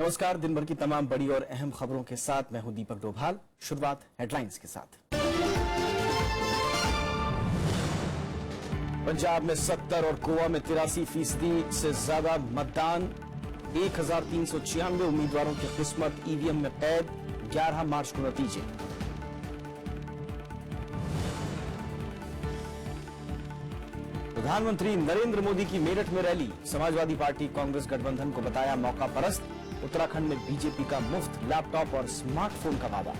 नमस्कार। दिन भर की तमाम बड़ी और अहम खबरों के साथ मैं हूं दीपक डोभाल। शुरुआत हेडलाइंस के साथ। पंजाब में 70 और गोवा में 83% से ज्यादा मतदान। 1396 उम्मीदवारों की किस्मत ईवीएम में कैद। 11 मार्च को नतीजे। प्रधानमंत्री नरेंद्र मोदी की मेरठ में रैली। समाजवादी पार्टी कांग्रेस गठबंधन को बताया मौका परस्त। उत्तराखंड में बीजेपी का मुफ्त लैपटॉप और स्मार्टफोन का वादा।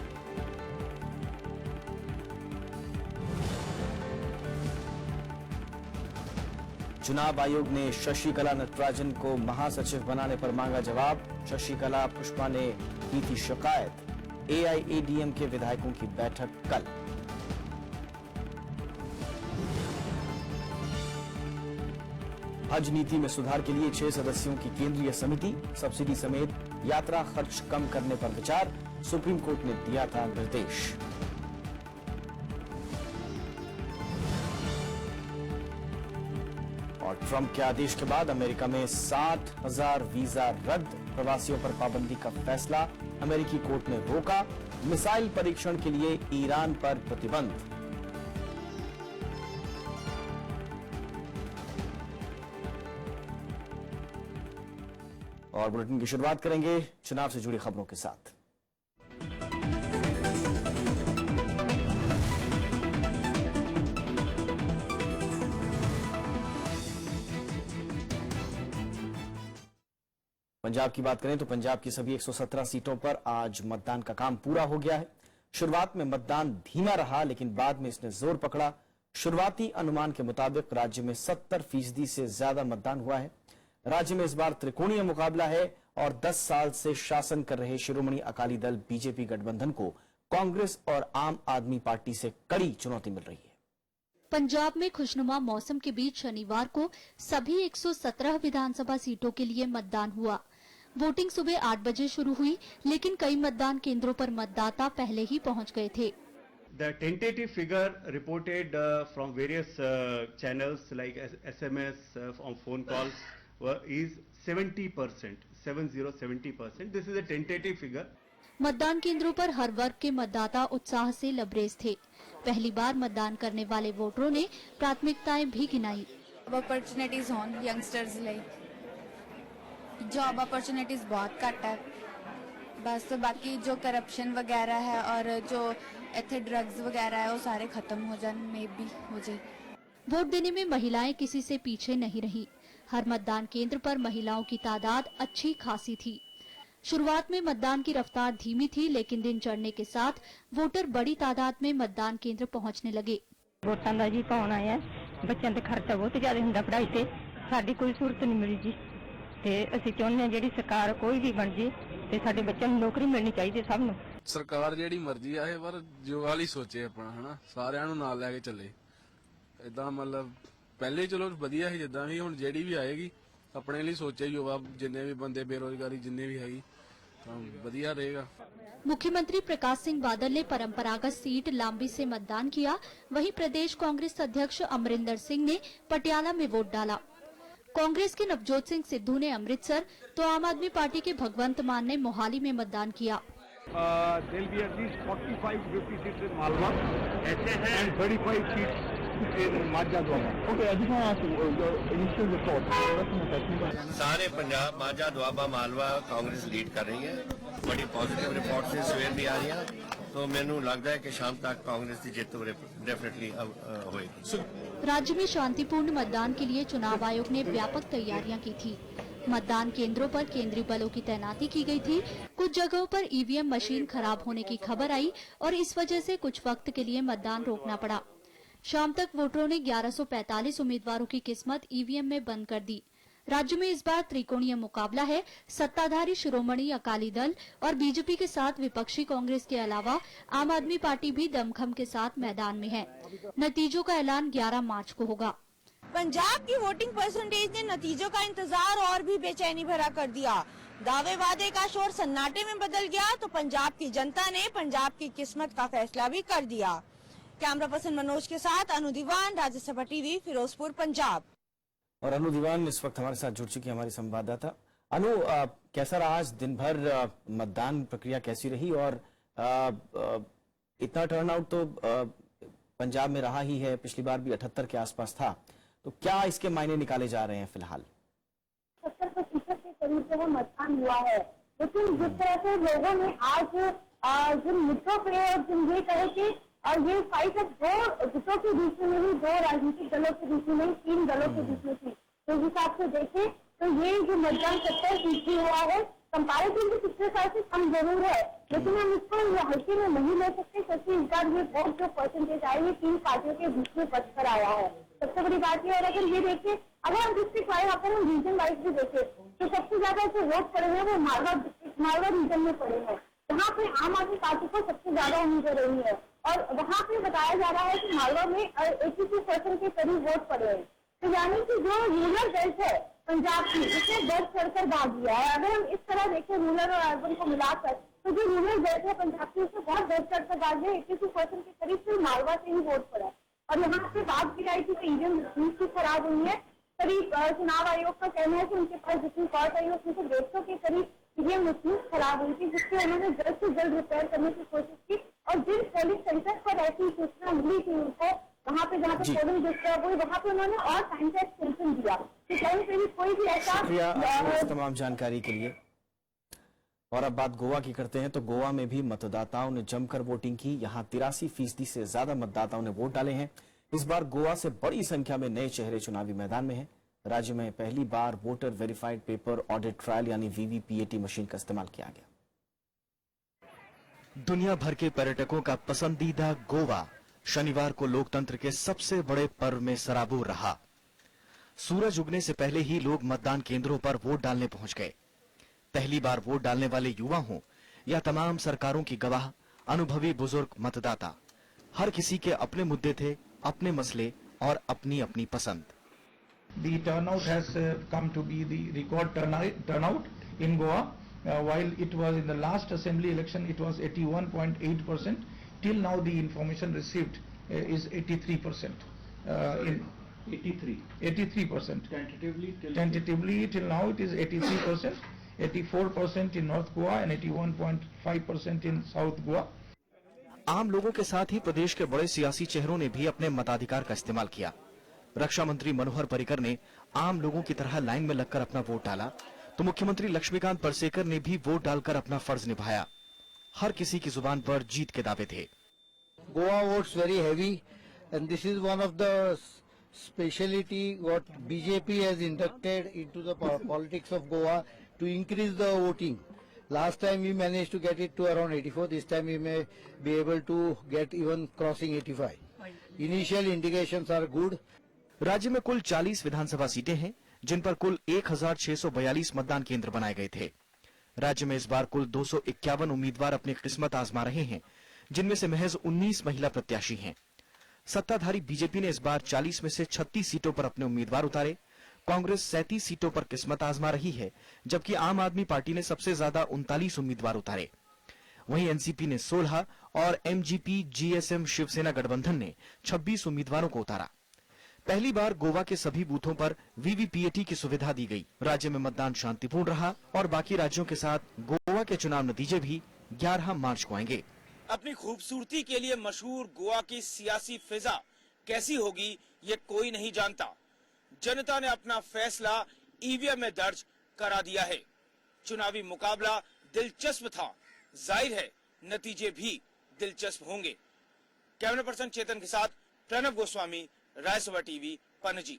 चुनाव आयोग ने शशिकला नटराजन को महासचिव बनाने पर मांगा जवाब। शशिकला पुष्पा ने की थी शिकायत। एआईएडीएम के विधायकों की बैठक कल। हज नीति में सुधार के लिए 6 सदस्यों की केंद्रीय समिति। सब्सिडी समेत यात्रा खर्च कम करने पर विचार। सुप्रीम कोर्ट ने दिया था निर्देश। और ट्रंप के आदेश के बाद अमेरिका में 60,000 वीजा रद्द। प्रवासियों पर पाबंदी का फैसला अमेरिकी कोर्ट ने रोका। मिसाइल परीक्षण के लिए ईरान पर प्रतिबंध। और बुलेटिन की शुरुआत करेंगे चुनाव से जुड़ी खबरों के साथ। पंजाब की बात करें तो पंजाब की सभी 117 सीटों पर आज मतदान का काम पूरा हो गया है। शुरुआत में मतदान धीमा रहा, लेकिन बाद में इसने जोर पकड़ा। शुरुआती अनुमान के मुताबिक राज्य में 70% से ज्यादा मतदान हुआ है। राज्य में इस बार त्रिकोणीय मुकाबला है और 10 साल से शासन कर रहे शिरोमणि अकाली दल बीजेपी गठबंधन को कांग्रेस और आम आदमी पार्टी से कड़ी चुनौती मिल रही है। पंजाब में खुशनुमा मौसम के बीच शनिवार को सभी 117 विधानसभा सीटों के लिए मतदान हुआ। वोटिंग सुबह 8 बजे शुरू हुई, लेकिन कई मतदान केंद्रों पर मतदाता पहले ही पहुंच गए थे। The tentative figure reported from various channels like SMS, on phone calls is 70%, 70%. This is a tentative figure. मतदान केंद्रों पर हर वर्ग के मतदाता उत्साह से लबरेज थे। पहली बार मतदान करने वाले वोटरों ने प्राथमिकताएं भी गिनाई। अपॉर्चुनिटीज होन यंगस्टर्स लिए जॉब अपॉर्चुनिटीज बहुत घट है। बस बाकी जो करप्शन वगैरह है और जो इतने ड्रग्स वगैरह है वो सारे खत्म हो जाए, मे बी हो जाए। वोट देने में महिलाएं किसी से पीछे नहीं रही। हर मतदान केंद्र पर महिलाओं की तादाद अच्छी खासी थी। शुरुआत में मतदान की रफ्तार धीमी थी, लेकिन दिन चढ़ने के साथ वोटर बड़ी तादाद में मतदान केंद्र पहुंचने लगे। वोटां दा जी पाउण आए हैं, बच्चों ते खर्चा बहुत ज्यादा हुंदा पढ़ाई ते, साडी कोई सूरत नहीं मिली जी। ते असीं चाहुंदे हां जिहड़ी सरकार कोई भी बन जे ते साडे बच्चों नूं नौकरी मिलनी चाहिए सब नूं। सरकार जिहड़ी मर्जी आए पर जो वाली सोचे अपना है ना, सारिਆਂ ਨੂੰ ਨਾਲ ਲੈ ਕੇ ਚੱਲੇ। ਇਦਾਂ ਮਤਲਬ ਪਹਿਲੇ ਚਲੋ ਵਧੀਆ ਸੀ, ਜਿੱਦਾਂ ਵੀ ਹੁਣ ਜਿਹੜੀ ਵੀ ਆਏਗੀ ਆਪਣੇ ਲਈ ਸੋਚੇ ਯੁਵਾ ਜਿੰਨੇ ਵੀ ਬੰਦੇ ਬੇਰੋਜ਼ਗਾਰੀ ਜਿੰਨੇ ਵੀ ਹੈਗੀ ਤਾਂ ਵਧੀਆ ਰਹੇਗਾ। मुख्यमंत्री प्रकाश सिंह बादल ने परंपरागत सीट लांबी से मतदान किया। वहीं प्रदेश कांग्रेस अध्यक्ष अमरिंदर सिंह ने पटियाला में वोट डाला। कांग्रेस के नवजोत सिंह सिद्धू ने अमृतसर तो आम आदमी पार्टी के भगवंत मान ने मोहाली में मतदान किया। There will be at least 45-50 seats in Malwa and 35 seats in Majha Duaba. Okay, I just want to ask you your initial report. सारे पंजाब माझा दुआबा मालवा कांग्रेस लीड कर रही है। बड़ी पॉजिटिव रिपोर्ट से सवेर भी आ रही है, तो मैनू लगता है कि शाम तक कांग्रेस की जीत डेफिनेटली होगी। राज्य में शांतिपूर्ण मतदान के लिए चुनाव आयोग ने व्यापक तैयारियां की थी। मतदान केंद्रों पर केंद्रीय बलों की तैनाती की गई थी। कुछ जगहों पर ईवीएम मशीन खराब होने की खबर आई और इस वजह से कुछ वक्त के लिए मतदान रोकना पड़ा। शाम तक वोटरों ने 1145 उम्मीदवारों की किस्मत ईवीएम में बंद कर दी। राज्य में इस बार त्रिकोणीय मुकाबला है। सत्ताधारी शिरोमणि अकाली दल और बीजेपी के साथ विपक्षी कांग्रेस के अलावा आम आदमी पार्टी भी दमखम के साथ मैदान में है। नतीजों का ऐलान 11 मार्च को होगा। पंजाब की वोटिंग परसेंटेज ने नतीजों का इंतजार और भी बेचैनी भरा कर दिया। दावे वादे का शोर सन्नाटे में बदल गया तो पंजाब की जनता ने पंजाब की किस्मत का फैसला भी कर दिया। कैमरा पर्सन मनोज के साथ अनु दीवान, राज्यसभा टीवी, फिरोजपुर, पंजाब। और अनु दीवान इस वक्त हमारे साथ जुड़ चुकी हमारी संवाददाता। अनु, कैसा रहा आज दिन भर? मतदान प्रक्रिया कैसी रही? और इतना टर्नआउट तो पंजाब में रहा ही है, पिछली बार भी 78 के आसपास था, तो क्या इसके मायने निकाले जा रहे हैं फिलहाल? 70% के करीब जो है मतदान हुआ है, लेकिन जिस तरह से लोगों ने आज जिन मुद्दों पे और जिन ये कहे कि और ये फाइट है दो गुटों के बीच में नहीं, दो राजनीतिक दलों के बीच में नहीं, 3 दलों के बीच में थी, तो इस हिसाब से देखें तो ये जो मतदान 70% हुआ है, कंपैरेटिव भी पिछले साल से कम जरूर है, लेकिन हम इसको हल्के में नहीं ले सकते क्योंकि इस बार ये वोट जो परसेंटेज आई है 3 पार्टियों के बीच में बचकर आया है। सबसे बड़ी बात ये है, अगर ये देखिए, अगर हम डिस्ट्रिक्ट वाइज अगर हम रीजन वाइज भी देखें तो सबसे ज्यादा जो वोट पड़े हैं वो मालवा रीजन में पड़े हैं, जहाँ पे आम आदमी पार्टी को सबसे ज्यादा उम्मीद रही है, और वहाँ पे बताया जा रहा है कि मालवा में 82% के करीब वोट पड़े हैं। तो यानी कि जो रूरल बेल्ट है पंजाब की, इसने बढ़ चढ़कर भाग दिया है। अगर हम इस तरह देखें रूरल और अर्बन को मिलाकर, तो जो रूरल बेल्ट है पंजाब की, उसमें बहुत बढ़ चढ़कर भाग गया। 82% के करीब सिर्फ मालवा से ही वोट पड़ा, और यहाँ से बात की जाए कि ईवीएम मशीन की खराब हुई है। करीब चुनाव आयोग का कहना है कि उनके पास जितनी कॉल आई उसमें से 150 के करीब ईवीएम मशीन खराब हुई थी, जिससे उन्होंने जल्द से जल्द रिपेयर करने की कोशिश की, और जिन पोलिंग सेंटर पर ऐसी सूचना मिली थी उनको, वहाँ पे जहाँ पे पोलिंग डिस्टर्ब हुई, वहाँ पे उन्होंने और टाइम का एक्सटेंशन दिया कि कहीं पे भी कोई भी ऐसा। शुक्रिया इस तमाम जानकारी के लिए। और अब बात गोवा की करते हैं, तो गोवा में भी मतदाताओं ने जमकर वोटिंग की। यहाँ 83% से ज्यादा मतदाताओं ने वोट डाले हैं। इस बार गोवा से बड़ी संख्या में नए चेहरे चुनावी मैदान में हैं। राज्य में पहली बार voter verified paper audit trial यानी वीवीपीएटी मशीन का इस्तेमाल किया गया। दुनिया भर के पर्यटकों का पसंदीदा गोवा शनिवार को लोकतंत्र के सबसे बड़े पर्व में सराबोर रहा। सूरज उगने से पहले ही लोग मतदान केंद्रों पर वोट डालने पहुंच गए। पहली बार वोट डालने वाले युवा हों या तमाम सरकारों की गवाह अनुभवी बुजुर्ग मतदाता, हर किसी के अपने मुद्दे थे, अपने मसले और अपनी अपनी पसंद। The turnout has come to be the record turnout in Goa. While it was in the last assembly election, it was 81.8%. Till now, the information received is 83%. In 83%. Tentatively, till now it is 83%. 84% in North Goa and 81.5% in South Goa. आम लोगों के साथ ही प्रदेश के बड़े सियासी चेहरों ने भी अपने मताधिकार का इस्तेमाल किया। रक्षा मंत्री मनोहर पर्रिकर ने आम लोगों की तरह लाइन में लगकर अपना वोट डाला, तो मुख्यमंत्री लक्ष्मीकांत पार्सेकर ने भी वोट डालकर अपना फर्ज निभाया। हर किसी की जुबान पर जीत के दावे थे। Goa votes very heavy, and this is one of the speciality what BJP has inducted into the politics of Goa to increase the voting. Last time we managed to get it to around 84. This time we may be able to get even crossing 85. Initial indications are good. राज्य में कुल 40 विधानसभा सीटें हैं, जिन पर कुल 1642 मतदान केंद्र बनाए गए थे। राज्य में इस बार कुल 251 उम्मीदवार अपनी किस्मत आजमा रहे हैं, जिनमें से महज 19 महिला प्रत्याशी हैं। सत्ताधारी बीजेपी ने इस बार 40 में से 36 सीटों पर अपने उम्मीदवार उतारे। कांग्रेस 37 सीटों पर किस्मत आजमा रही है, जबकि आम आदमी पार्टी ने सबसे ज्यादा 39 उम्मीदवार उतारे। वहीं एनसीपी ने 16 और एमजीपी जीएसएम शिवसेना गठबंधन ने 26 उम्मीदवारों को उतारा। पहली बार गोवा के सभी बूथों पर वीवीपीएटी की सुविधा दी गई। राज्य में मतदान शांतिपूर्ण रहा और बाकी राज्यों के साथ गोवा के चुनाव नतीजे भी 11 मार्च को आएंगे। अपनी खूबसूरती के लिए मशहूर गोवा की सियासी फिजा कैसी होगी ये कोई नहीं जानता। जनता ने अपना फैसला ईवीएम में दर्ज करा दिया है। चुनावी मुकाबला दिलचस्प था, जाहिर है नतीजे भी दिलचस्प होंगे। कैमरा पर्सन चेतन के साथ प्रणव गोस्वामी, रायसभा टीवी, पणजी।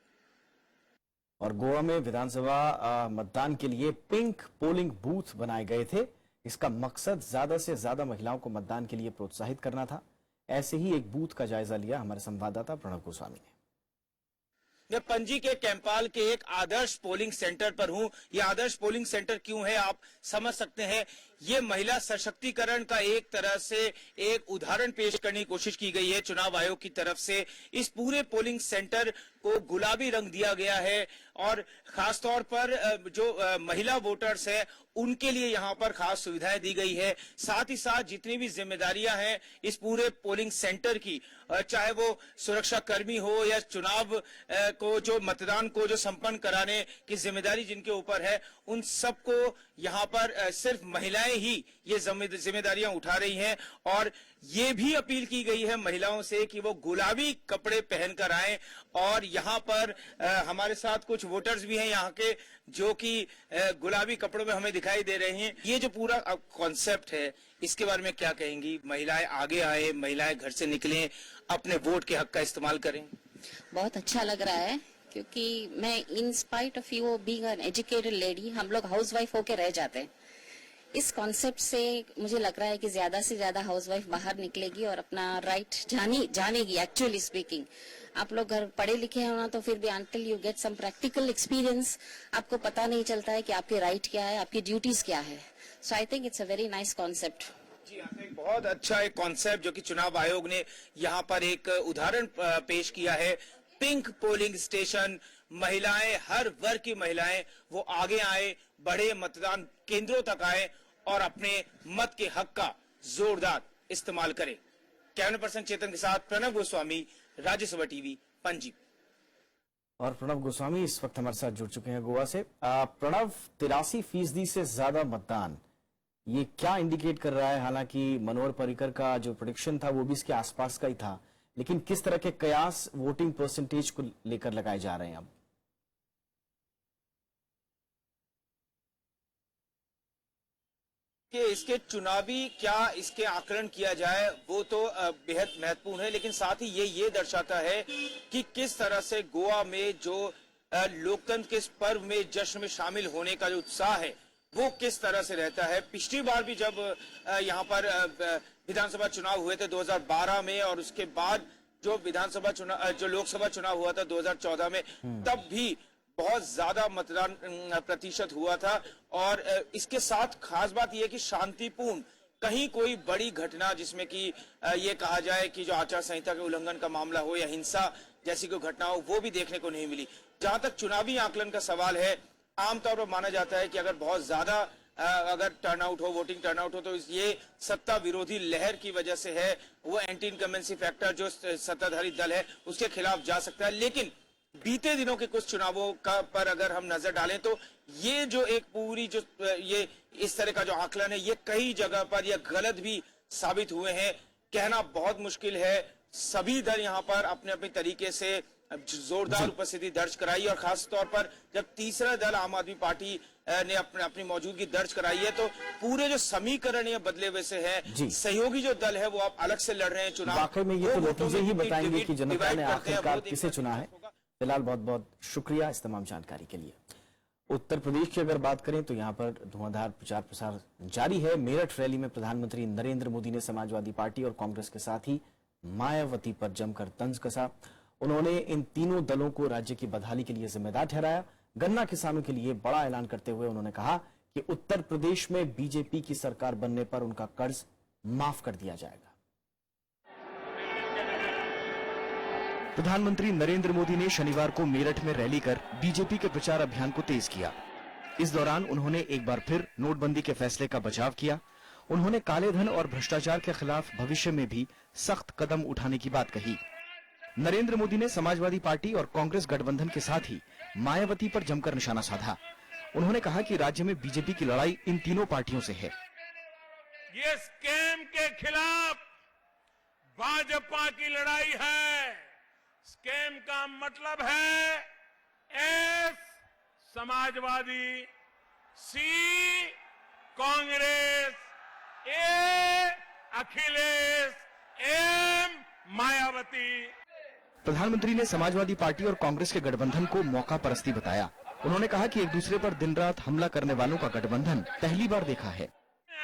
और गोवा में विधानसभा मतदान के लिए पिंक पोलिंग बूथ बनाए गए थे। इसका मकसद ज्यादा से ज्यादा महिलाओं को मतदान के लिए प्रोत्साहित करना था। ऐसे ही एक बूथ का जायजा लिया हमारे संवाददाता प्रणव गोस्वामी ने। मैं पणजी के कैंपाल के एक आदर्श पोलिंग सेंटर पर हूं। यह आदर्श पोलिंग सेंटर क्यों है आप समझ सकते हैं। ये महिला सशक्तिकरण का एक तरह से एक उदाहरण पेश करने की कोशिश की गई है चुनाव आयोग की तरफ से। इस पूरे पोलिंग सेंटर को गुलाबी रंग दिया गया है और खासतौर पर जो महिला वोटर्स है उनके लिए यहाँ पर खास सुविधाएं दी गई है। साथ ही साथ जितनी भी जिम्मेदारियां हैं इस पूरे पोलिंग सेंटर की, चाहे वो सुरक्षा कर्मी हो या चुनाव को जो मतदान को जो संपन्न कराने की जिम्मेदारी जिनके ऊपर है, उन सबको यहाँ पर सिर्फ महिलाएं ही ये जिम्मेदारियां उठा रही हैं। और ये भी अपील की गई है महिलाओं से कि वो गुलाबी कपड़े पहनकर आएं। और यहाँ पर हमारे साथ कुछ वोटर्स भी हैं यहाँ के जो कि गुलाबी कपड़ों में हमें दिखाई दे रहे हैं। ये जो पूरा कॉन्सेप्ट है इसके बारे में क्या कहेंगी? महिलाएं आगे आए, महिलाएं घर से निकलें, अपने वोट के हक का इस्तेमाल करें। बहुत अच्छा लग रहा है क्योंकि मैं in spite of you being an educated lady, हम लोग हाउसवाइफ होके रह जाते हैं। इस कॉन्सेप्ट से मुझे लग रहा है कि ज्यादा से ज्यादा हाउसवाइफ बाहर निकलेगी और अपना राइट जानेगी। एक्चुअली स्पीकिंग, आप लोग घर पढ़े लिखे हो ना, तो फिर भी until you get some practical experience आपको पता नहीं चलता है कि आपके राइट क्या है, आपकी ड्यूटीज क्या है। So I think it's a very nice concept. जी, एक बहुत अच्छा एक कॉन्सेप्ट जो कि चुनाव आयोग ने यहाँ पर एक उदाहरण पेश किया है। पिंक पोलिंग स्टेशन, महिलाएं, हर वर्ग की महिलाएं वो आगे आए, बड़े मतदान केंद्रों तक आए और अपने मत के हक का जोरदार इस्तेमाल करें। कैमरा पर्सन चेतन के साथ प्रणव गोस्वामी, राज्यसभा टीवी, पणजी। और प्रणव गोस्वामी इस वक्त हमारे साथ जुड़ चुके हैं गोवा से। प्रणव, 83% से ज्यादा मतदान, ये क्या इंडिकेट कर रहा है? हालांकि मनोहर पर्रिकर का जो प्रेडिक्शन था वो भी इसके आसपास का ही था, लेकिन किस तरह के कयास वोटिंग परसेंटेज को लेकर लगाए जा रहे हैं अब? कि इसके चुनावी क्या इसके आकलन किया जाए वो तो बेहद महत्वपूर्ण है, लेकिन साथ ही ये दर्शाता है कि किस तरह से गोवा में जो लोकतंत्र के इस पर्व में, जश्न में शामिल होने का जो उत्साह है वो किस तरह से रहता है। पिछली बार भी जब यहाँ पर विधानसभा चुनाव हुए थे 2012 में, और उसके बाद जो विधानसभा चुनाव, जो लोकसभा चुनाव हुआ था 2014 में, तब भी बहुत ज्यादा मतदान प्रतिशत हुआ था। और इसके साथ खास बात यह है कि शांतिपूर्ण, कहीं कोई बड़ी घटना जिसमें कि ये कहा जाए कि जो आचार संहिता के उल्लंघन का मामला हो या हिंसा जैसी कोई घटना हो, वो भी देखने को नहीं मिली। जहां तक चुनावी आकलन का सवाल है, आमतौर पर माना जाता है कि अगर बहुत ज्यादा अगर टर्नआउट हो, वोटिंग टर्नआउट हो, तो ये सत्ता विरोधी लहर की वजह से है। वो एंटी इनकम्बेंसी फैक्टर जो सत्ताधारी दल है उसके खिलाफ जा सकता है। लेकिन बीते दिनों के कुछ चुनावों का पर अगर हम नजर डालें तो ये जो एक पूरी जो ये इस तरह का जो आकलन है, ये कई जगह पर ये गलत भी साबित हुए हैं। कहना बहुत मुश्किल है। सभी दल यहाँ पर अपने अपने तरीके से जोरदार उपस्थिति दर्ज कराई, और खास तौर पर जब तीसरा दल आम आदमी पार्टी ने अपनी मौजूदगी दर्ज कराई है, तो पूरे जो समीकरण ये बदले हुए से है। सहयोगी जो दल है वो आप अलग से लड़ रहे हैं चुनाव। वाकई में ये तो नतीजे ही बताएंगे कि जनता ने आखिरकार किसे चुना है। फिलहाल बहुत बहुत शुक्रिया इस तमाम जानकारी के लिए। उत्तर प्रदेश की अगर बात करें तो यहाँ पर धुआंधार प्रचार प्रसार जारी है। मेरठ रैली में प्रधानमंत्री नरेंद्र मोदी ने समाजवादी पार्टी और कांग्रेस के साथ ही मायावती पर जमकर तंज कसा। उन्होंने इन तीनों दलों को राज्य की बदहाली के लिए जिम्मेदार ठहराया। गन्ना किसानों के लिए बड़ा ऐलान करते हुए उन्होंने कहा कि उत्तर प्रदेश में बीजेपी की सरकार बनने पर उनका कर्ज माफ कर दिया जाएगा। प्रधानमंत्री नरेंद्र मोदी ने शनिवार को मेरठ में रैली कर बीजेपी के प्रचार अभियान को तेज किया। इस दौरान उन्होंने एक बार फिर नोटबंदी के फैसले का बचाव किया। उन्होंने काले धन और भ्रष्टाचार के खिलाफ भविष्य में भी सख्त कदम उठाने की बात कही। नरेंद्र मोदी ने समाजवादी पार्टी और कांग्रेस गठबंधन के साथ ही मायावती पर जमकर निशाना साधा। उन्होंने कहा कि राज्य में बीजेपी की लड़ाई इन तीनों पार्टियों से है। ये स्कैम के खिलाफ भाजपा की लड़ाई है। स्कैम का मतलब है एस समाजवादी, सी कांग्रेस, ए अखिलेश, एम मायावती। प्रधानमंत्री ने समाजवादी पार्टी और कांग्रेस के गठबंधन को मौका परस्ती बताया। उन्होंने कहा कि एक दूसरे पर दिन रात हमला करने वालों का गठबंधन पहली बार देखा है।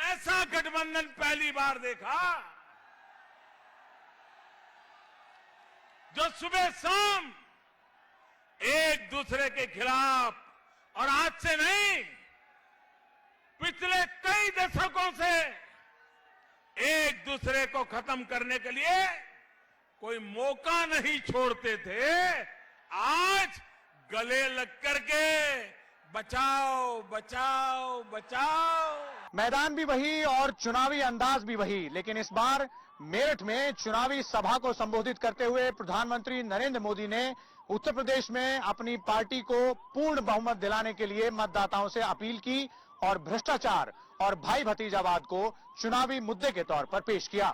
ऐसा गठबंधन पहली बार देखा जो सुबह शाम एक दूसरे के खिलाफ, और आज से नहीं, पिछले कई दशकों करने के लिए कोई मौका नहीं छोड़ते थे। आज गले लग करके बचाओ बचाओ बचाओ। मैदान भी वही और चुनावी अंदाज भी वही, लेकिन इस बार मेरठ में चुनावी सभा को संबोधित करते हुए प्रधानमंत्री नरेंद्र मोदी ने उत्तर प्रदेश में अपनी पार्टी को पूर्ण बहुमत दिलाने के लिए मतदाताओं से अपील की और भ्रष्टाचार और भाई भतीजावाद को चुनावी मुद्दे के तौर पर पेश किया।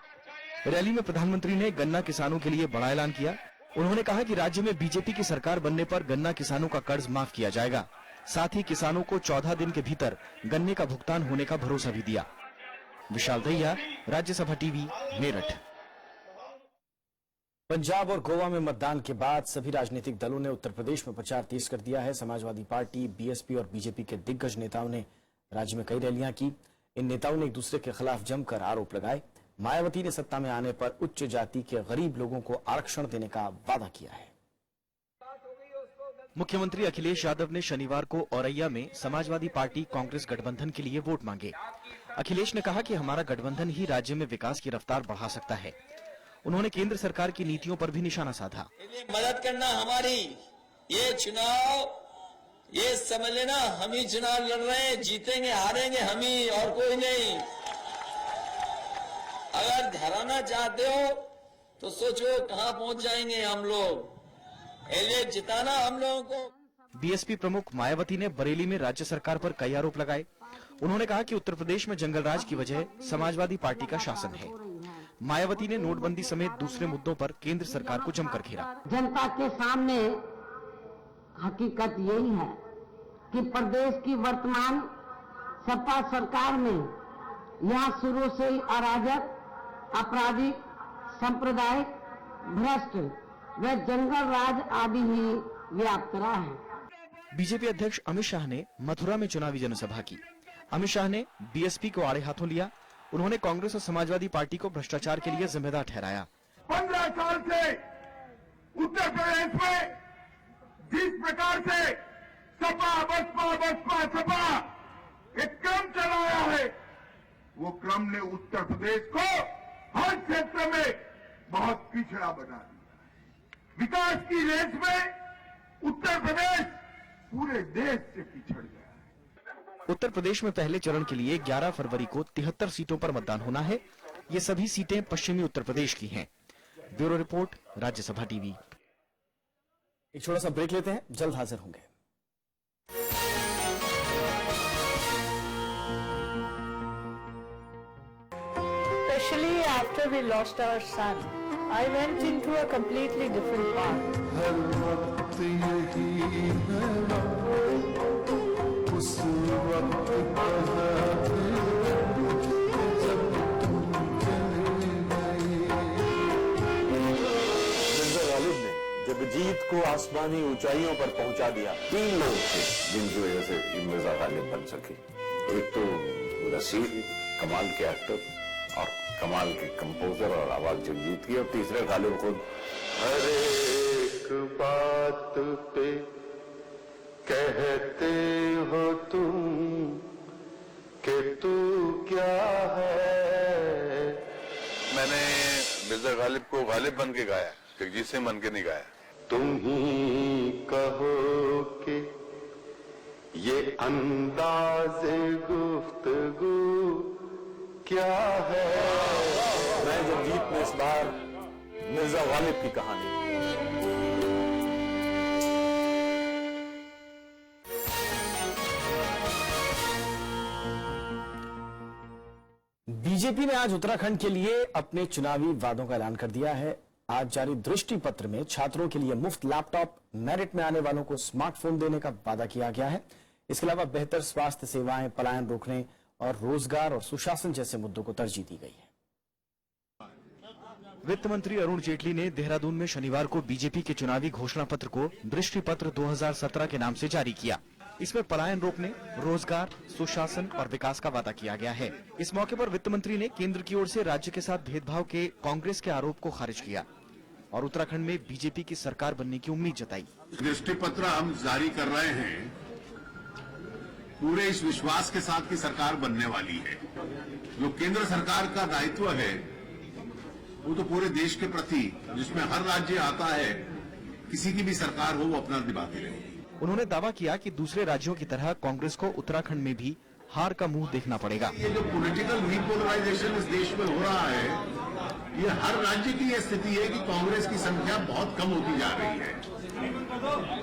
रैली में प्रधानमंत्री ने गन्ना किसानों के लिए बड़ा ऐलान किया। उन्होंने कहा कि राज्य में बीजेपी की सरकार बनने पर गन्ना किसानों का कर्ज माफ किया जाएगा। साथ ही किसानों को 14 दिन के भीतर गन्ने का भुगतान होने का भरोसा भी दिया। विशाल दहिया, राज्यसभा टीवी, मेरठ। पंजाब और गोवा में मतदान के बाद सभी राजनीतिक दलों ने उत्तर प्रदेश में प्रचार तेज कर दिया है। समाजवादी पार्टी, बीएसपी और बीजेपी के दिग्गज नेताओं ने राज्य में कई रैलियां की। इन नेताओं ने एक दूसरे के खिलाफ जमकर आरोप लगाए। मायावती ने सत्ता में आने पर उच्च जाति के गरीब लोगों को आरक्षण देने का वादा किया है। मुख्यमंत्री अखिलेश यादव ने शनिवार को औरैया में समाजवादी पार्टी कांग्रेस गठबंधन के लिए वोट मांगे। अखिलेश ने कहा कि हमारा गठबंधन ही राज्य में विकास की रफ्तार बढ़ा सकता है। उन्होंने केंद्र सरकार की नीतियों पर भी निशाना साधा। मदद करना हमारी, ये चुनाव ये समझ लेना हम ही चुनाव लड़ रहे हैं, जीतेंगे हारेंगे हम ही और कोई नहीं। अगर हराना चाहते हो तो सोचो कहां पहुंच जाएंगे हम लोग। ये जिताना हम लोगों को। बीएसपी प्रमुख मायावती ने बरेली में राज्य सरकार पर कई आरोप लगाए। उन्होंने कहा कि उत्तर प्रदेश में जंगल राज की वजह समाजवादी पार्टी का शासन है। मायावती ने नोटबंदी समेत दूसरे मुद्दों पर केंद्र सरकार को जमकर घेरा। जनता के सामने हकीकत यही है कि प्रदेश की वर्तमान सपा सरकार में यहाँ शुरू से ही अराजक, आपराधिक, सांप्रदायिक, भ्रष्ट व जंगल राज आदि ही व्याप्त रहा है। बीजेपी अध्यक्ष अमित शाह ने मथुरा में चुनावी जनसभा की। अमित शाह ने बीएसपी को आड़े हाथों लिया। उन्होंने कांग्रेस और समाजवादी पार्टी को भ्रष्टाचार के लिए जिम्मेदार ठहराया। 15 साल से उत्तर प्रदेश में जिस प्रकार से सपा बसपा बसपा सपा एक क्रम चलाया है, वो क्रम ने उत्तर प्रदेश को हर क्षेत्र में बहुत पिछड़ा बना दिया। विकास की रेस में उत्तर प्रदेश पूरे देश से पिछड़ गया। उत्तर प्रदेश में पहले चरण के लिए 11 फरवरी को 73 सीटों पर मतदान होना है। ये सभी सीटें पश्चिमी उत्तर प्रदेश की हैं। Bureau report, Rajya Sabha TV. एक छोटा सा ब्रेक लेते हैं, जल्द हाजिर होंगे। Especially after we lost our son, I went into a completely different path. Jagjit को आसमानी ऊंचाइयों पर पहुंचा दिया। 3 लोग थे जिनकी वजह से मिर्जा गालिब बन सके। एक तो रसीद, कमाल के एक्टर और कमाल के कंपोजर और आवाज जगजीत की, और तीसरे गालिब खुद। हर एक बात पे कहते हो तुम कि तू क्या है। मैंने मिर्जा गालिब को गालिब बन के गाया, जगजीत सिंह बन के नहीं गाया। तुम ही कहो कि ये अंदाज़े गुफ्तगू क्या है। मैं जगजीत में इस बार मिर्जा गालिब की कहानी। बीजेपी ने आज उत्तराखंड के लिए अपने चुनावी वादों का ऐलान कर दिया है। आज जारी दृष्टि पत्र में छात्रों के लिए मुफ्त लैपटॉप, मेरिट में आने वालों को स्मार्टफोन देने का वादा किया गया है। इसके अलावा बेहतर स्वास्थ्य सेवाएं, पलायन रोकने और रोजगार और सुशासन जैसे मुद्दों को तरजीह दी गई है। वित्त मंत्री अरुण जेटली ने देहरादून में शनिवार को बीजेपी के चुनावी घोषणा पत्र को दृष्टि पत्र 2017 के नाम से जारी किया। इसमें पलायन रोकने, रोजगार, सुशासन और विकास का वादा किया गया है। इस मौके पर वित्त मंत्री ने केंद्र की ओर से राज्य के साथ भेदभाव के कांग्रेस के आरोप को खारिज किया और उत्तराखंड में बीजेपी की सरकार बनने की उम्मीद जताई। दृष्टि पत्र हम जारी कर रहे हैं पूरे इस विश्वास के साथ की सरकार बनने वाली है। जो केंद्र सरकार का दायित्व है वो तो पूरे देश के प्रति, जिसमें हर राज्य आता है, किसी की भी सरकार हो, वो अपना निभाती रहेगी। उन्होंने दावा किया कि दूसरे राज्यों की तरह कांग्रेस को उत्तराखंड में भी हार का मुंह देखना पड़ेगा। ये जो पॉलिटिकल रीपोलराइजेशन इस देश में हो रहा है, ये हर राज्य की ये स्थिति है कि कांग्रेस की संख्या बहुत कम होती जा रही है,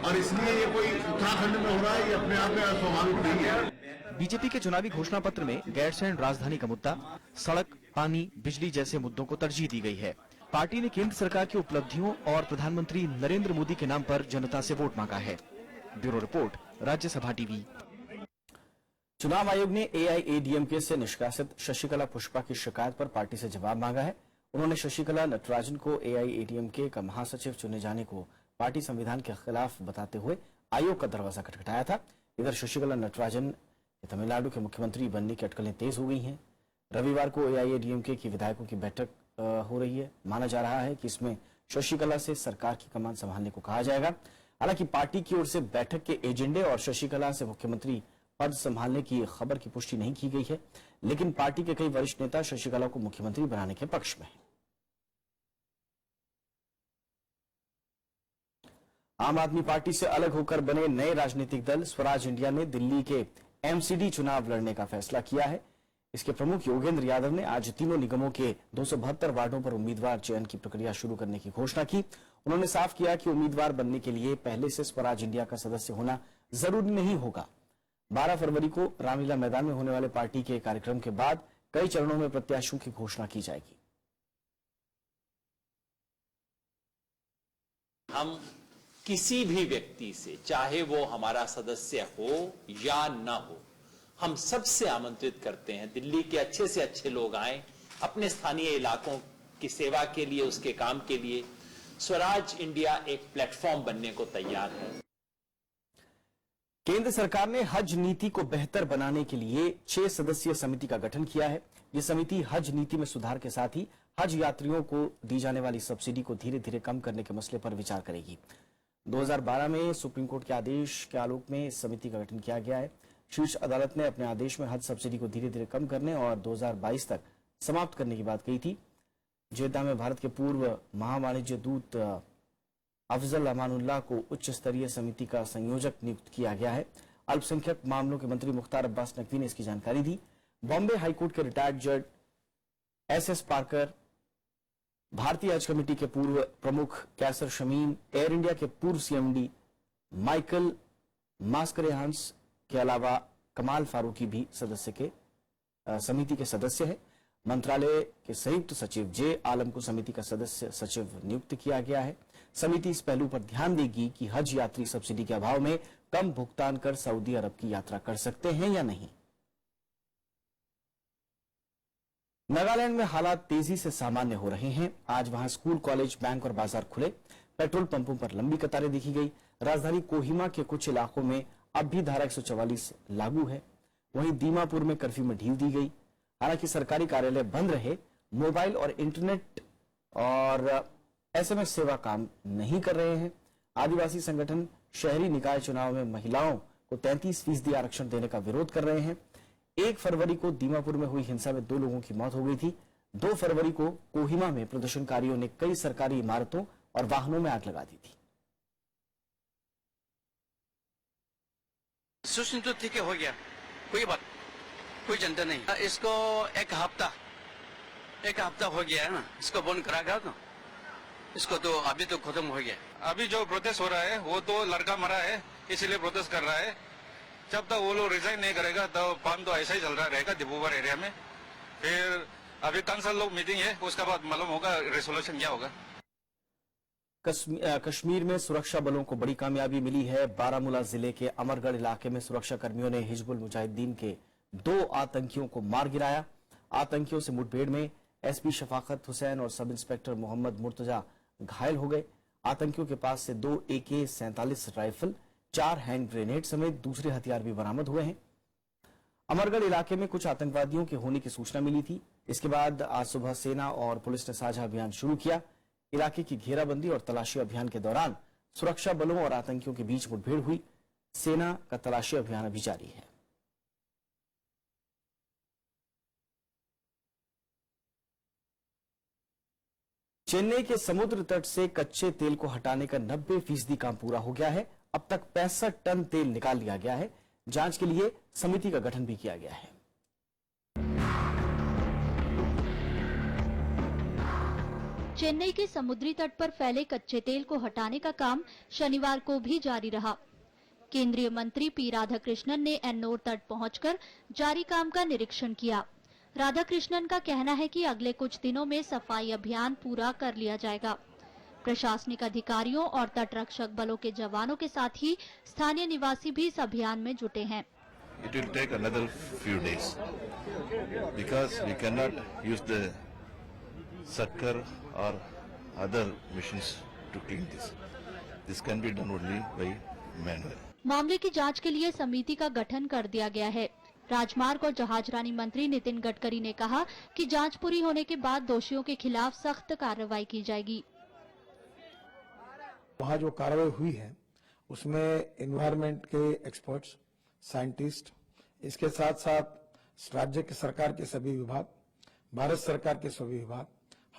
और इसलिए ये कोई उत्तराखंड में हो रहा है, ये अपने आप में अस्वाभाविक नहीं है। बीजेपी के चुनावी घोषणा पत्र में गैरसैंण राजधानी का मुद्दा, सड़क, पानी, बिजली जैसे मुद्दों को तरजीह दी गई है। पार्टी ने केंद्र सरकार की उपलब्धियों और प्रधानमंत्री नरेंद्र मोदी के नाम पर जनता से वोट मांगा है। Bureau report, Rajya Sabha TV. चुनाव आयोग ने एआईएडीएमके से निष्कासित शशिकला पुष्पा की शिकायत पर पार्टी से जवाब मांगा है। उन्होंने शशिकला नटराजन को एआईएडीएमके का महासचिव चुने जाने को पार्टी संविधान के खिलाफ बताते हुए आयोग का दरवाजा खटखटाया था। इधर शशिकला नटराजन तमिलनाडु के मुख्यमंत्री बनने की अटकलें तेज हो गई हैं। रविवार को एआईएडीएमके की विधायकों की बैठक हो रही है। माना जा रहा है कि इसमें शशिकला से सरकार की कमान संभालने को कहा जाएगा। हालांकि पार्टी की ओर से बैठक के एजेंडे और शशिकला से मुख्यमंत्री पद संभालने की खबर की पुष्टि नहीं की गई है, लेकिन पार्टी के कई वरिष्ठ नेता शशिकला को मुख्यमंत्री बनाने के पक्ष में हैं। आम आदमी पार्टी से अलग होकर बने नए राजनीतिक दल स्वराज इंडिया ने दिल्ली के एमसीडी चुनाव लड़ने का फैसला किया है। इसके प्रमुख योगेंद्र यादव ने आज तीनों निगमों के 272 वार्डों पर उम्मीदवार चयन की प्रक्रिया शुरू करने की घोषणा की। उन्होंने साफ किया कि उम्मीदवार बनने के लिए पहले से स्वराज इंडिया का सदस्य होना जरूरी नहीं होगा। 12 फरवरी को रामलीला मैदान में होने वाले पार्टी के कार्यक्रम के बाद कई चरणों में प्रत्याशियों की घोषणा की जाएगी। हम किसी भी व्यक्ति से, चाहे वो हमारा सदस्य हो या न हो, हम सबसे आमंत्रित करते हैं दिल्ली के अच्छे से अच्छे लोग आए, अपने स्थानीय इलाकों की सेवा के लिए, उसके काम के लिए। स्वराज इंडिया एक प्लेटफॉर्म बनने को तैयार है। केंद्र सरकार ने हज नीति को बेहतर बनाने के लिए 6 सदस्यीय समिति का गठन किया है। ये समिति हज नीति में सुधार के साथ ही हज यात्रियों को दी जाने वाली सब्सिडी को धीरे धीरे कम करने के मसले पर विचार करेगी। 2012 में सुप्रीम कोर्ट के आदेश के आलोक में इस समिति का गठन किया गया है। शीर्ष अदालत ने अपने आदेश में हज सब्सिडी को धीरे धीरे कम करने और 2022 तक समाप्त करने की बात कही थी। जेद्दा में भारत के पूर्व महावाणिज्य दूत अफजल अमानुल्लाह को उच्च स्तरीय समिति का संयोजक नियुक्त किया गया है। अल्पसंख्यक मामलों के मंत्री मुख्तार अब्बास नकवी ने इसकी जानकारी दी। बॉम्बे हाईकोर्ट के रिटायर्ड जज एसएस पार्कर, भारतीय हज कमेटी के पूर्व प्रमुख कैसर शमीम, एयर इंडिया के पूर्व सीएमडी माइकल मास्करेहांस के अलावा कमाल फारूकी भी समिति के सदस्य हैं। मंत्रालय के संयुक्त सचिव जे आलम को समिति का सदस्य सचिव नियुक्त किया गया है। समिति इस पहलू पर ध्यान देगी कि हज यात्री सब्सिडी के अभाव में कम भुगतान कर सऊदी अरब की यात्रा कर सकते हैं या नहीं। नागालैंड में हालात तेजी से सामान्य हो रहे हैं। आज वहां स्कूल, कॉलेज, बैंक और बाजार खुले। पेट्रोल पंपों पर लंबी कतारें देखी गई। राजधानी कोहिमा के कुछ इलाकों में अब भी धारा 144 लागू है। वहीं दीमापुर में कर्फ्यू में ढील दी गई। हालांकि सरकारी कार्यालय बंद रहे। मोबाइल और इंटरनेट और एसएमएस सेवा काम नहीं कर रहे हैं। आदिवासी संगठन शहरी निकाय चुनाव में महिलाओं को 33% आरक्षण देने का विरोध कर रहे हैं। 1 फरवरी को दीमापुर में हुई हिंसा में 2 लोगों की मौत हो गई थी। 2 फरवरी को कोहिमा में प्रदर्शनकारियों ने कई सरकारी इमारतों और वाहनों में आग लगा दी थी। सूचना तो ठीक है, हो गया, कोई बात, कोई चिंता नहीं। इसको एक हफ्ता हो गया है ना, इसको बंद करा गया तो इसको तो अभी तो खत्म हो गया। अभी जो प्रोटेस्ट हो रहा है वो तो लड़का मरा है इसलिए प्रोटेस्ट कर रहा है। जब तक वो लोग रिजाइन नहीं करेगा तो काम तो ऐसा ही चल रहा रहेगा दिब्रुगढ़ एरिया में। फिर अभी काउंसिल लोग मीटिंग है, उसके बाद मालूम होगा रेजोल्यूशन क्या होगा। कश्मीर में सुरक्षा बलों को बड़ी कामयाबी मिली है। बारामूला जिले के अमरगढ़ इलाके में सुरक्षा कर्मियों ने हिजबुल मुजाहिदीन के 2 आतंकियों को मार गिराया। आतंकियों से मुठभेड़ में एसपी शफाकत हुसैन और सब इंस्पेक्टर मोहम्मद मुर्तजा घायल हो गए। आतंकियों के पास से 2 AK-47 राइफल, 4 हैंड ग्रेनेड समेत दूसरे हथियार भी बरामद हुए हैं। अमरगढ़ इलाके में कुछ आतंकवादियों के होने की सूचना मिली थी। इसके बाद आज सुबह सेना और पुलिस ने साझा अभियान शुरू किया। इलाके की घेराबंदी और तलाशी अभियान के दौरान सुरक्षा बलों और आतंकियों के बीच मुठभेड़ हुई। सेना का तलाशी अभियान अभी जारी है। चेन्नई के समुद्र तट से कच्चे तेल को हटाने का 90% काम पूरा हो गया है। अब तक 65 टन तेल निकाल लिया गया है। जांच के लिए समिति का गठन भी किया गया है। चेन्नई के समुद्री तट पर फैले कच्चे तेल को हटाने का काम शनिवार को भी जारी रहा। केंद्रीय मंत्री पी राधाकृष्णन ने एन्नोर तट पहुंचकर जारी काम का निरीक्षण किया। राधाकृष्णन का कहना है कि अगले कुछ दिनों में सफाई अभियान पूरा कर लिया जाएगा। प्रशासनिक अधिकारियों और तट रक्षक बलों के जवानों के साथ ही स्थानीय निवासी भी इस अभियान में जुटे हैं। It will take another few days because we cannot use the sucker or other machines to clean this. This can be done only by manual. मामले की जांच के लिए समिति का गठन कर दिया गया है। राजमार्ग और जहाजरानी मंत्री नितिन गडकरी ने कहा कि जांच पूरी होने के बाद दोषियों के खिलाफ सख्त कार्रवाई की जाएगी। वहाँ जो कार्रवाई हुई है उसमें एनवायरनमेंट के एक्सपर्ट्स, साइंटिस्ट, इसके साथ साथ राज्य के सरकार के सभी विभाग, भारत सरकार के सभी विभाग,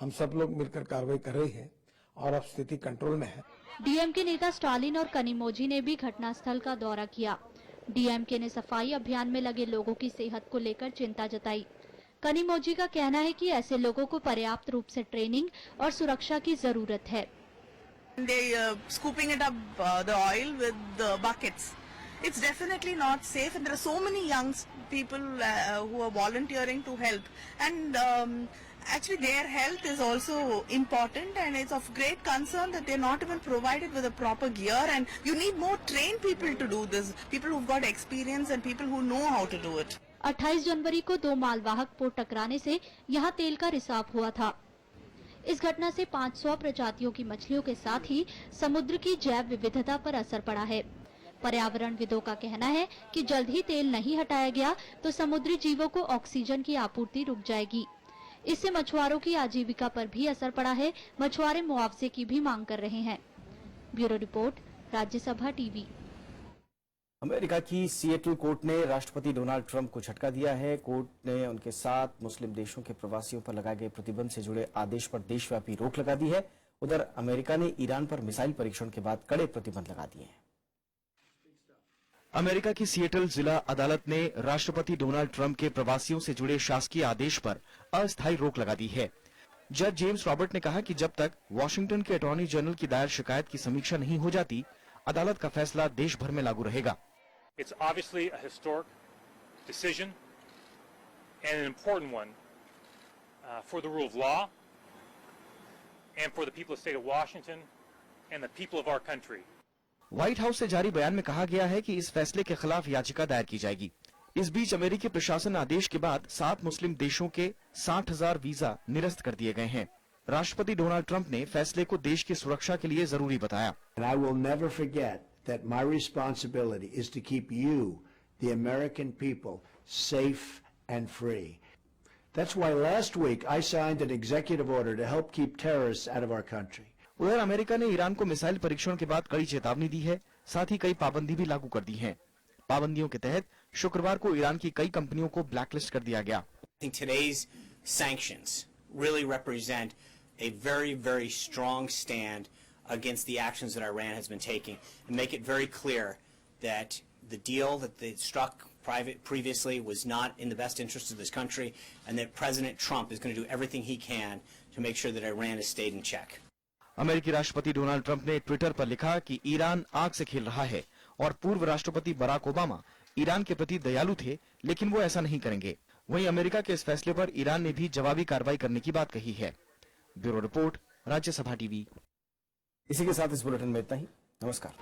हम सब लोग मिलकर कार्रवाई कर रहे हैं और अब स्थिति कंट्रोल में है। डीएमके नेता स्टालिन और कनिमोझी ने भी घटनास्थल का दौरा किया। डीएमके ने सफाई अभियान में लगे लोगों की सेहत को लेकर चिंता जताई। कनिमोझी का कहना है कि ऐसे लोगों को पर्याप्त रूप से ट्रेनिंग और सुरक्षा की जरूरत है। They scooping it up the oil with the buckets. It's definitely not safe, and there are so many young people who are volunteering to help, and actually their health is also important, and it's of great concern that they're not even provided with a proper gear, and you need more trained people to do this, people who've got experience and people who know how to do it. 28 जनवरी को 2 मालवाहक पोत टकराने से यहाँ तेल का रिसाव हुआ था। इस घटना से 500 प्रजातियों की मछलियों के साथ ही समुद्र की जैव विविधता पर असर पड़ा है। पर्यावरणविदों का कहना है कि जल्द ही तेल नहीं हटाया गया तो समुद्री जीवों को ऑक्सीजन की आपूर्ति रुक जाएगी। इससे मछुआरों की आजीविका पर भी असर पड़ा है। मछुआरे मुआवजे की भी मांग कर रहे हैं। Bureau report, Rajya Sabha TV. America की सिएटल कोर्ट ने राष्ट्रपति डोनाल्ड ट्रंप को झटका दिया है। कोर्ट ने उनके साथ मुस्लिम देशों के प्रवासियों पर लगाए गए प्रतिबंध से जुड़े आदेश पर देशव्यापी रोक लगा दी है। उधर अमेरिका ने ईरान पर मिसाइल परीक्षण के बाद कड़े प्रतिबंध लगा दिए हैं। अमेरिका की सिएटल जिला अदालत ने राष्ट्रपति डोनाल्ड ट्रंप के प्रवासियों से जुड़े शासकीय आदेश पर अस्थायी रोक लगा दी है। जज जेम्स रॉबर्ट ने कहा कि जब तक वॉशिंगटन के अटॉर्नी जनरल की दायर शिकायत की समीक्षा नहीं हो जाती, अदालत का फैसला देश भर में लागू रहेगा। It's obviously a historic decision and an important one for the rule of law and for the people of the state of Washington and the people of our country. White house से जारी बयान में कहा गया है कि इस फैसले के खिलाफ याचिका दायर की जाएगी। इस बीच अमेरिकी प्रशासन आदेश के बाद 7 मुस्लिम देशों के 60,000 वीजा निरस्त कर दिए गए हैं। राष्ट्रपति डोनाल्ड ट्रंप ने फैसले को देश की सुरक्षा के लिए जरूरी बताया। I will never forget that my responsibility is to keep you, the American people, safe and free. That's why last week I signed an executive order to help keep terrorists out of our country. उधर America ने Iran को missile परीक्षण के बाद कड़ी चेतावनी दी है। साथ ही कई पाबंदी भी लागू कर दी हैं। पाबंदियों के तहत शुक्रवार को ईरान की कई कंपनियों को ब्लैकलिस्ट कर दिया गया। I think today's sanctions really represent a very, very strong stand against the actions that Iran has been taking, and make it very clear that the deal that they struck previously was not in the best interest of this country, and that President Trump is going to do everything he can to make sure that Iran has stayed in check. अमेरिकी राष्ट्रपति Donald Trump ने Twitter पर लिखा कि Iran आग से खेल रहा है और पूर्व राष्ट्रपति बराक ओबामा ईरान के प्रति दयालु थे, लेकिन वो ऐसा नहीं करेंगे। वहीं अमेरिका के इस फैसले पर ईरान ने भी जवाबी कार्रवाई करने की बात कही है। Bureau report, Rajya Sabha TV. इसी के साथ इस बुलेटिन में इतना ही। नमस्कार।